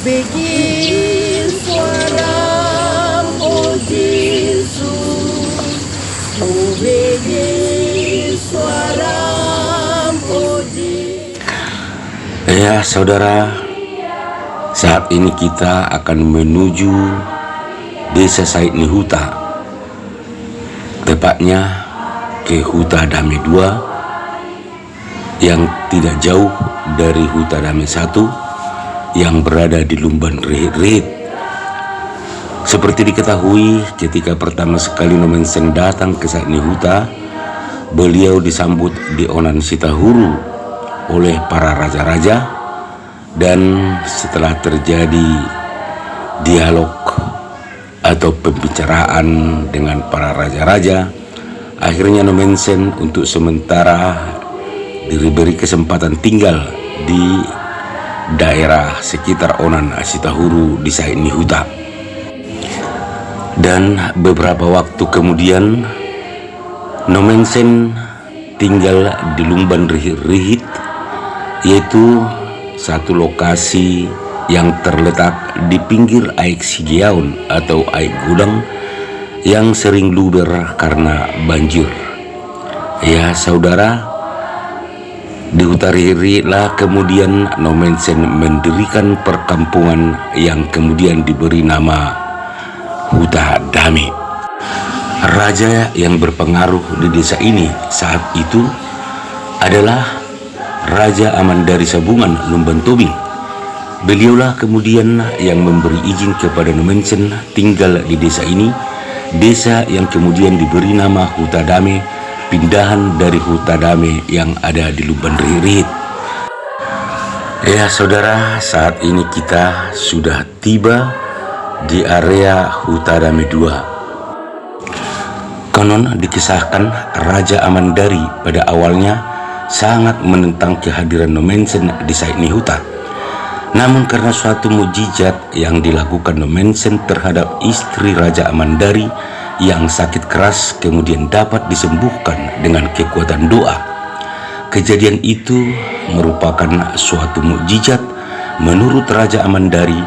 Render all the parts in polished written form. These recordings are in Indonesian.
Begi suara oh Yesus, oh begi suara oh Yesus. Ya saudara, saat ini kita akan menuju desa Said Nihuta, tepatnya ke Huta Damai 2 yang tidak jauh dari Huta Damai 1 yang berada di Lumban Rihit. Seperti diketahui, ketika pertama sekali Nomenseng datang ke Said Nihuta, beliau disambut di Onan Sitahuru oleh para raja-raja, dan setelah terjadi dialog atau pembicaraan dengan para raja-raja, akhirnya Nomenseng untuk sementara diberi kesempatan tinggal di daerah sekitar Onan Sitahuru di Said Nihuta. Dan beberapa waktu kemudian Nomenseng tinggal di Lumban Rihit, yaitu satu lokasi yang terletak di pinggir Aik Sigiaun atau Aik Gudang yang sering luber karena banjir. Ya saudara, di Huta Rihit lah kemudian Nomenseng mendirikan perkampungan yang kemudian diberi nama Huta Damai. Raja yang berpengaruh di desa ini saat itu adalah Raja Amandari Sabungan Lumban Tobing. Beliaulah kemudian yang memberi izin kepada Nomenseng tinggal di desa ini, desa yang kemudian diberi nama Huta Damai, pindahan dari Huta Damai yang ada di Lumban Rihit. Ya saudara, saat ini kita sudah tiba di area Huta Damai 2. Konon dikisahkan Raja Amandari pada awalnya sangat menentang kehadiran Nomenseng di Said Nihuta. Namun karena suatu mukjizat yang dilakukan Nomenseng terhadap istri Raja Amandari yang sakit keras kemudian dapat disembuhkan dengan kekuatan doa. Kejadian itu merupakan suatu mukjizat menurut Raja Amandari,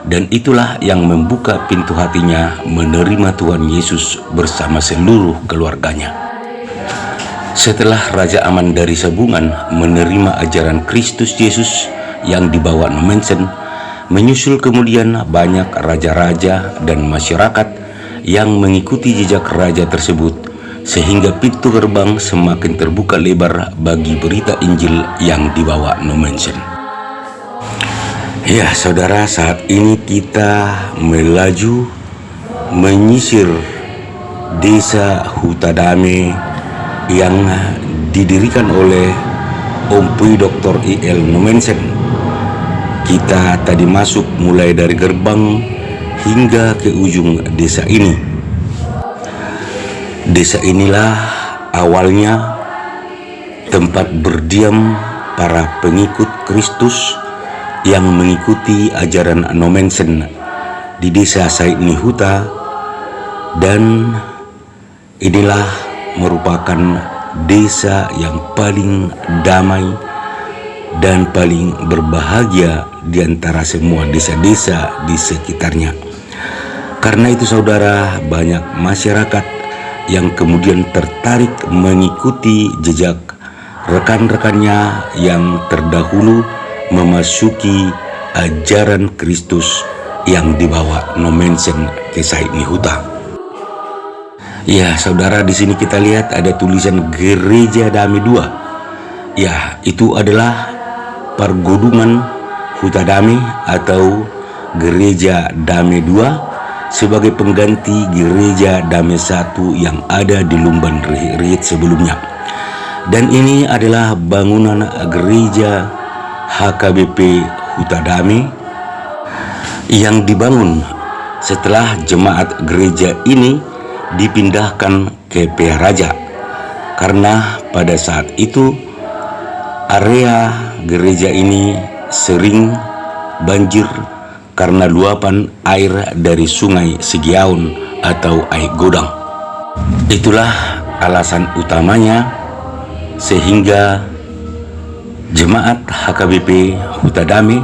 dan itulah yang membuka pintu hatinya menerima Tuhan Yesus bersama seluruh keluarganya. Setelah Raja Amandari Sabungan menerima ajaran Kristus Yesus yang dibawa Nomenseng, menyusul kemudian banyak raja-raja dan masyarakat yang mengikuti jejak raja tersebut, sehingga pintu gerbang semakin terbuka lebar bagi berita Injil yang dibawa Nomenseng. Ya saudara, saat ini kita melaju menyisir desa Huta Damai yang didirikan oleh Om Pui Dr. I.L. Nomenseng. Kita tadi masuk mulai dari gerbang hingga ke ujung desa ini. Desa inilah awalnya tempat berdiam para pengikut Kristus yang mengikuti ajaran Nomenseng di desa Said Nihuta, dan inilah merupakan desa yang paling damai dan paling berbahagia di antara semua desa-desa di sekitarnya. Karena itu saudara, banyak masyarakat yang kemudian tertarik mengikuti jejak rekan-rekannya yang terdahulu memasuki ajaran Kristus yang dibawa Nomenseng ke Said Nihuta. Ya saudara, di sini kita lihat ada tulisan Gereja Damai 2. Ya, itu adalah pergodungan Huta Damai atau Gereja Damai 2 sebagai pengganti Gereja Damai 1 yang ada di Lumban Rihit sebelumnya. Dan ini adalah bangunan gereja HKBP Huta Damai yang dibangun setelah jemaat gereja ini dipindahkan ke PH Raja, karena pada saat itu area gereja ini sering banjir karena luapan air dari Sungai Sigiaun atau Aik Gudang. Itulah alasan utamanya sehingga jemaat HKBP Huta Damai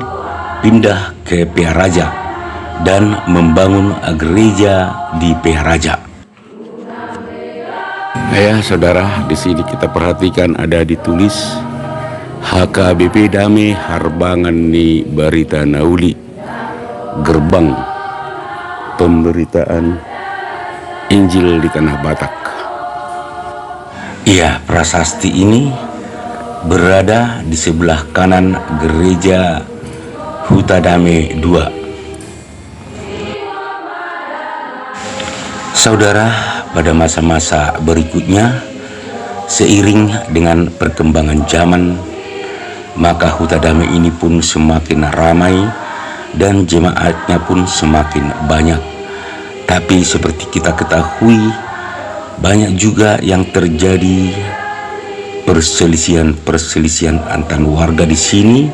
pindah ke Piharaja dan membangun gereja di Piharaja. Ya saudara, di sini kita perhatikan ada ditulis HKBP Dame Harbangan ni Barita Nauli, gerbang pemberitaan Injil di Tanah Batak. Iya, prasasti ini berada di sebelah kanan gereja Hutadame II. Saudara, pada masa-masa berikutnya, seiring dengan perkembangan zaman, maka Hutadame ini pun semakin ramai dan jemaatnya pun semakin banyak. Tapi seperti kita ketahui, banyak juga yang terjadi perselisihan antar warga di sini,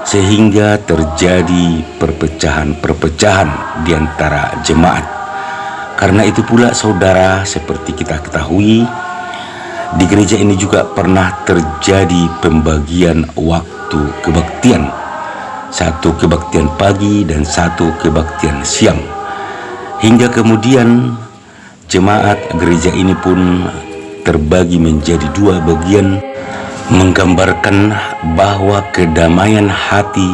sehingga terjadi perpecahan di antara jemaat. Karena itu pula saudara, seperti kita ketahui, di gereja ini juga pernah terjadi pembagian waktu kebaktian. Satu kebaktian pagi dan satu kebaktian siang. Hingga kemudian jemaat gereja ini pun terbagi menjadi dua bagian, menggambarkan bahwa kedamaian hati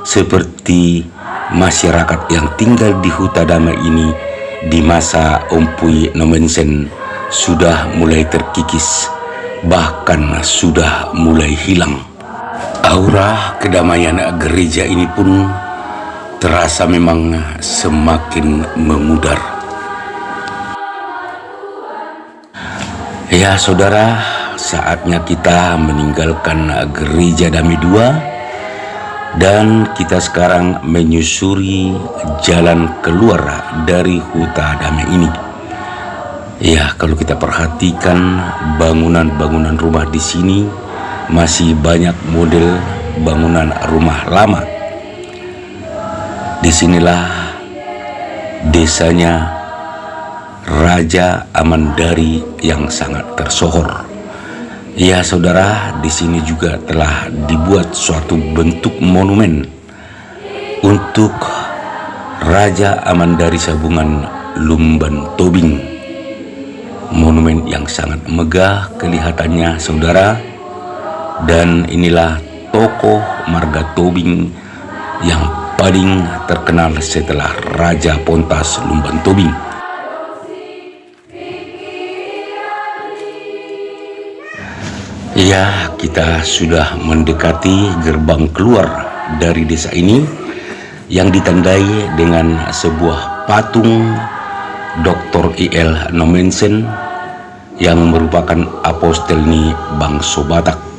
seperti masyarakat yang tinggal di Hutadame ini di masa Ompui Nomensen sudah mulai terkikis, bahkan sudah mulai hilang. Aura kedamaian gereja ini pun terasa memang semakin memudar. Ya saudara, saatnya kita meninggalkan gereja Dame II dan kita sekarang menyusuri jalan keluar dari Hutadame ini. Ya, kalau kita perhatikan bangunan-bangunan rumah di sini masih banyak model bangunan rumah lama. Disinilah desanya Raja Amandari yang sangat tersohor. Ya saudara, di sini juga telah dibuat suatu bentuk monumen untuk Raja Amandari Sabungan Lumban Tobing. Monumen yang sangat megah kelihatannya saudara, dan inilah tokoh marga Tobing yang paling terkenal setelah Raja Pontas Lumban Tobing. Ya, kita sudah mendekati gerbang keluar dari desa ini yang ditandai dengan sebuah patung Dr. I.L. Nomensen yang merupakan apostelni bangsa Batak.